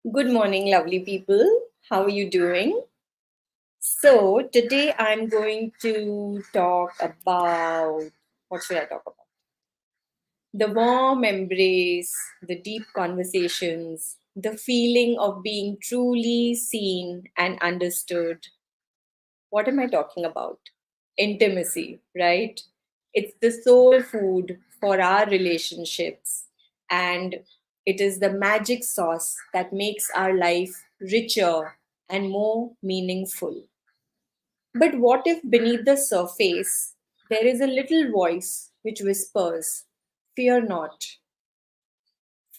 Good morning, lovely people. How are you doing? So, today I'm going to talk about what should I talk about? The warm embrace, the deep conversations, the feeling of being truly seen and understood. What am I talking about? Intimacy, right? It's the soul food for our relationships, and it is the magic sauce that makes our life richer and more meaningful. But what if beneath the surface there is a little voice which whispers, "Fear not"?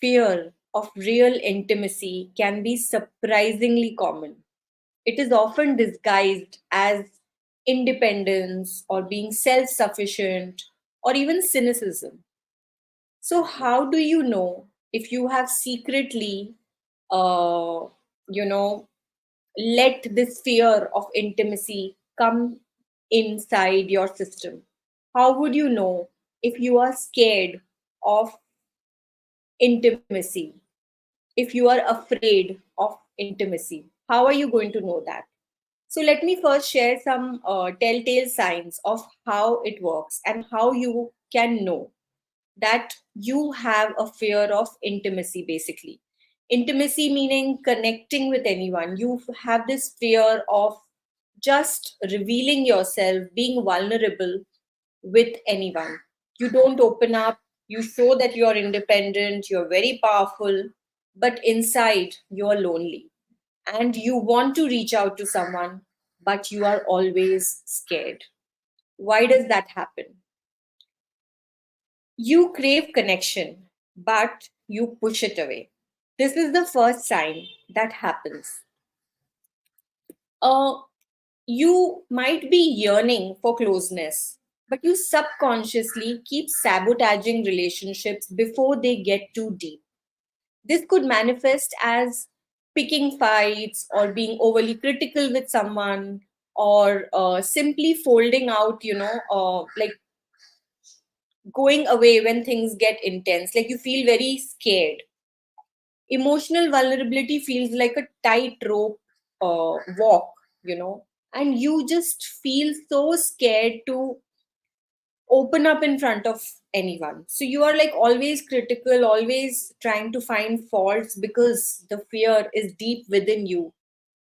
Fear of real intimacy can be surprisingly common. It is often disguised as independence or being self sufficient or even cynicism. So, how do you know if you have secretly, uh, you know, let this fear of intimacy come inside your system? How would you know if you are scared of intimacy? If you are afraid of intimacy, how are you going to know that? So, let me first share some telltale signs of how it works and how you can know that you have a fear of intimacy, basically. Intimacy meaning connecting with anyone. You have this fear of just revealing yourself, being vulnerable with anyone. You don't open up, you show that you're independent, you're very powerful, but inside you're lonely and you want to reach out to someone, but you are always scared. Why does that happen? You crave connection, but you push it away. This is the first sign that happens. Uh, you might be yearning for closeness, but you subconsciously keep sabotaging relationships before they get too deep. This could manifest as picking fights or being overly critical with someone or simply folding out, like going away when things get intense, like you feel very scared. Emotional vulnerability feels like a tightrope walk, and you just feel so scared to open up in front of anyone. So you are like always critical, always trying to find faults because the fear is deep within you.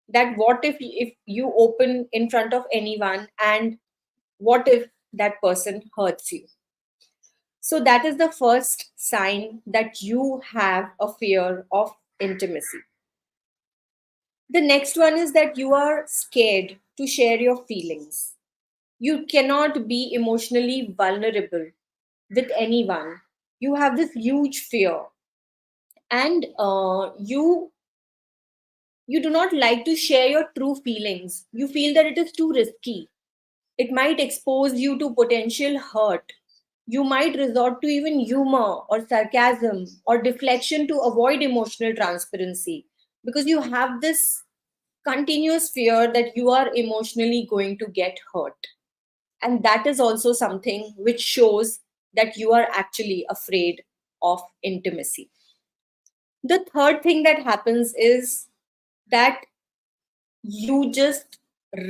That what if you open in front of anyone, and what if that person hurts you? So that is the first sign that you have a fear of intimacy. The next one is that you are scared to share your feelings. You cannot be emotionally vulnerable with anyone. You have this huge fear, and you do not like to share your true feelings. You feel that it is too risky. It might expose you to potential hurt. You might resort to even humor or sarcasm or deflection to avoid emotional transparency because you have this continuous fear that you are emotionally going to get hurt. And that is also something which shows that you are actually afraid of intimacy. The third thing that happens is that you just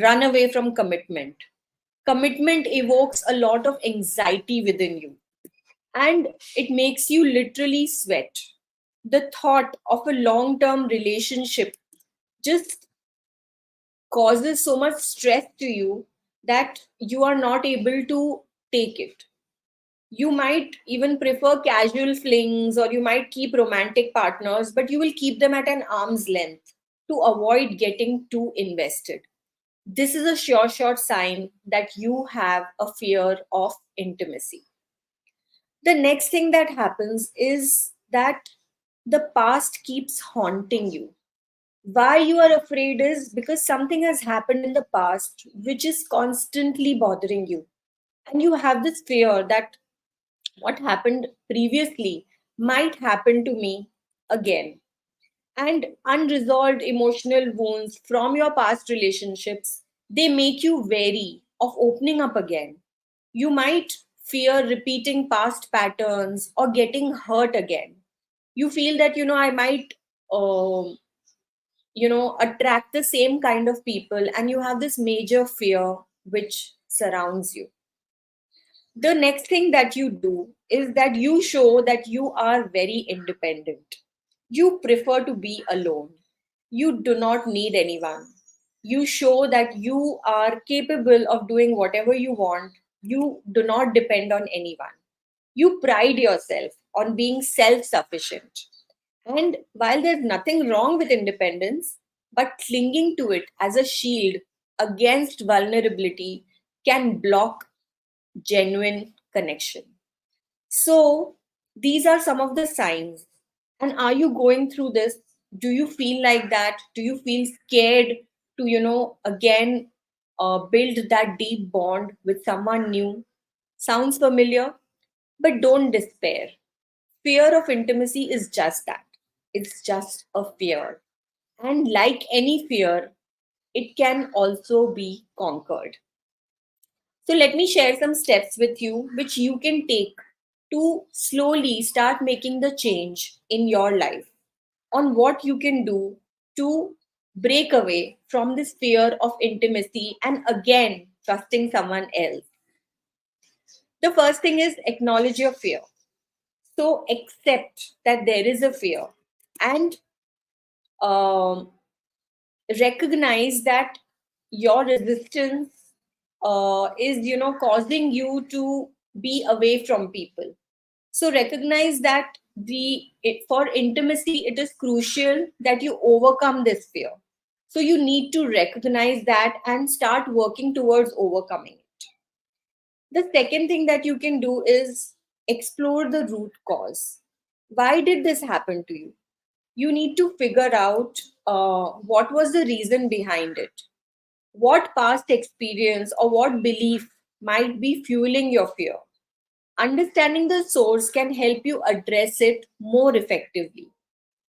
run away from commitment. Commitment evokes a lot of anxiety within you, and it makes you literally sweat. The thought of a long term relationship just causes so much stress to you that you are not able to take it. You might even prefer casual flings, or you might keep romantic partners, but you will keep them at an arm's length to avoid getting too invested. This is a sure short sign that you have a fear of intimacy. The next thing that happens is that the past keeps haunting you. Why you are afraid is because something has happened in the past which is constantly bothering you. And you have this fear that what happened previously might happen to me again. And unresolved emotional wounds from your past relationships, they make you wary of opening up again. You might fear repeating past patterns or getting hurt again. You feel that I might attract the same kind of people, and you have this major fear which surrounds you. The next thing that you do is that you show that you are very independent. You prefer to be alone. You do not need anyone. You show that you are capable of doing whatever you want. You do not depend on anyone. You pride yourself on being self sufficient. And while there's nothing wrong with independence, but clinging to it as a shield against vulnerability can block genuine connection. So, these are some of the signs. And are you going through this? Do you feel like that? Do you feel scared to, again, build that deep bond with someone new? Sounds familiar? But don't despair. Fear of intimacy is just that, it's just a fear. And like any fear, it can also be conquered. So, let me share some steps with you which you can take to slowly start making the change in your life on what you can do to break away from this fear of intimacy and again trusting someone else. The first thing is acknowledge your fear. So, accept that there is a fear and um, recognize that your resistance is causing you to be away from people. So recognize that for intimacy it is crucial that you overcome this fear. So you need to recognize that and start working towards overcoming it. The second thing that you can do is explore the root cause. Why did this happen to you? You need to figure out what was the reason behind it. What past experience or what belief might be fueling your fear? Understanding the source can help you address it more effectively.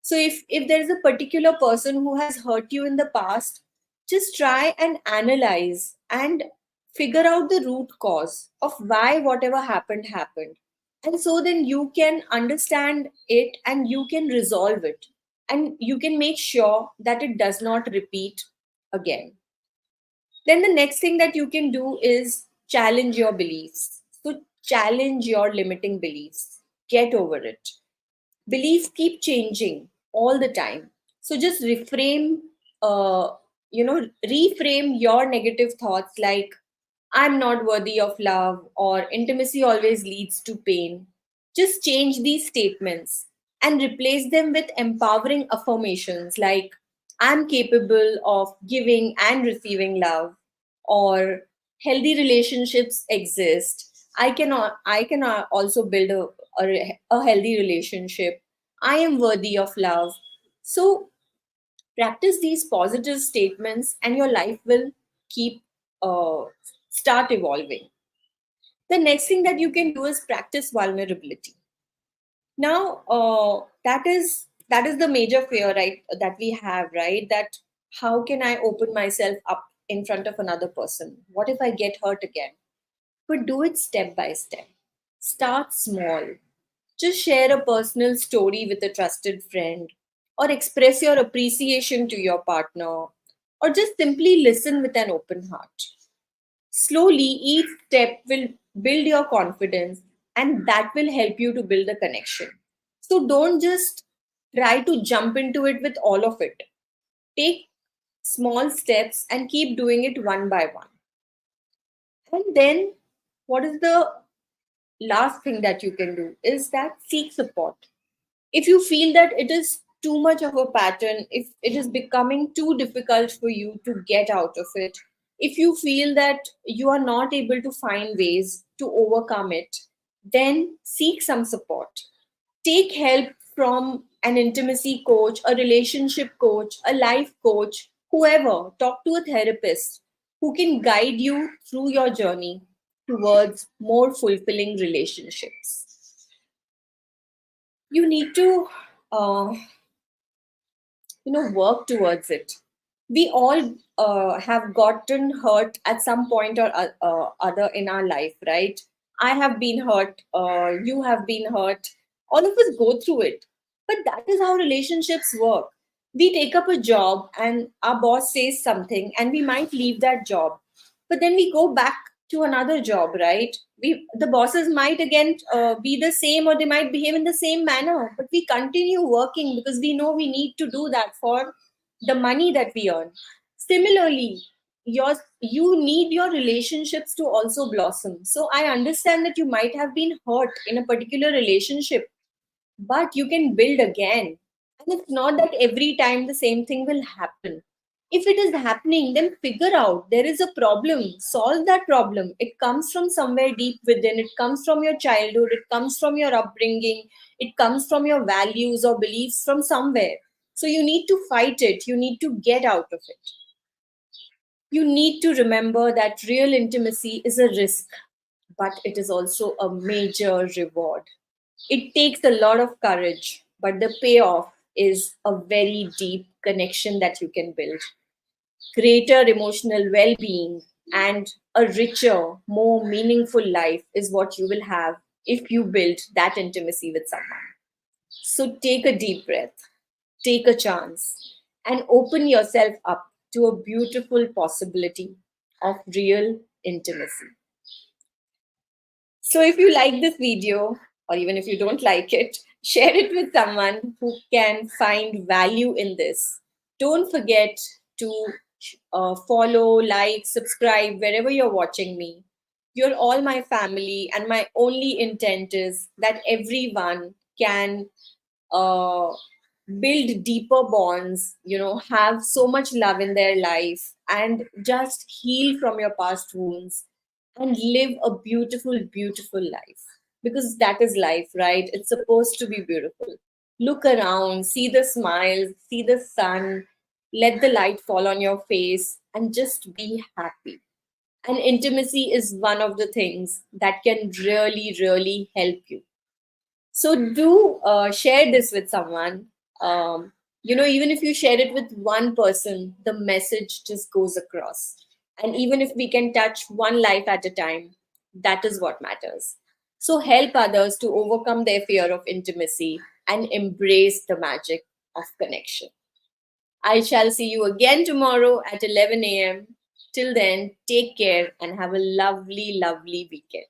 So if there is a particular person who has hurt you in the past, just try and analyze and figure out the root cause of why whatever happened. And so then you can understand it and you can resolve it, and you can make sure that it does not repeat again. Then the next thing that you can do is challenge your beliefs. So challenge your limiting beliefs. Get over it. Beliefs keep changing all the time. So just uh, reframe your negative thoughts like I'm not worthy of love or intimacy always leads to pain. Just change these statements and replace them with empowering affirmations like I'm capable of giving and receiving love, or healthy relationships exist. I can also build a healthy relationship. I am worthy of love. So practice these positive statements and your life will keep uh, start evolving. The next thing that you can do is practice vulnerability. Now that is the major fear, right, that we have, right? That how can I open myself up in front of another person? What if I get hurt again? But do it step by step. Start small. Just share a personal story with a trusted friend, or express your appreciation to your partner, or just simply listen with an open heart. Slowly, each step will build your confidence, and that will help you to build a connection. So don't just try to jump into it with all of it. Take small steps and keep doing it one by one. And then, what is the last thing that you can do is that seek support. If you feel that it is too much of a pattern, if it is becoming too difficult for you to get out of it, if you feel that you are not able to find ways to overcome it, then seek some support. Take help from an intimacy coach, a relationship coach, a life coach, whoever. Talk to a therapist who can guide you through your journey towards more fulfilling relationships. You need to uh, work towards it. We all have gotten hurt at some point or other in our life, right? I have been hurt, you have been hurt, all of us go through it. But that is how relationships work. We take up a job and our boss says something and we might leave that job, but then we go back to another job, right? The bosses might again be the same, or they might behave in the same manner, but we continue working because we know we need to do that for the money that we earn. Similarly, you need your relationships to also blossom. So I understand that you might have been hurt in a particular relationship, but you can build again. And it's not that every time the same thing will happen. If it is happening, then figure out there is a problem, solve that problem. It comes from somewhere deep within, it comes from your childhood, it comes from your upbringing, it comes from your values or beliefs from somewhere. So you need to fight it, you need to get out of it. You need to remember that real intimacy is a risk, but it is also a major reward. It takes a lot of courage, but the payoff is a very deep connection that you can build, greater emotional well being, and a richer, more meaningful life is what you will have if you build that intimacy with someone. So take a deep breath, take a chance, and open yourself up to a beautiful possibility of real intimacy. So if you like this video, or even if you don't like it, share it with someone who can find value in this. Don't forget to follow, like, subscribe wherever you're watching me. You're all my family, and my only intent is that everyone can uh, build deeper bonds, have so much love in their life, and just heal from your past wounds and live a beautiful, beautiful life. Because that is life, right? It's supposed to be beautiful. Look around, see the smiles, see the sun, let the light fall on your face, and just be happy. And intimacy is one of the things that can really, really help you. So do share this with someone. Even if you share it with one person, the message just goes across. And even if we can touch one life at a time, that is what matters. So help others to overcome their fear of intimacy and embrace the magic of connection. I shall see you again tomorrow at 11 a.m. Till then, take care and have a lovely, lovely weekend.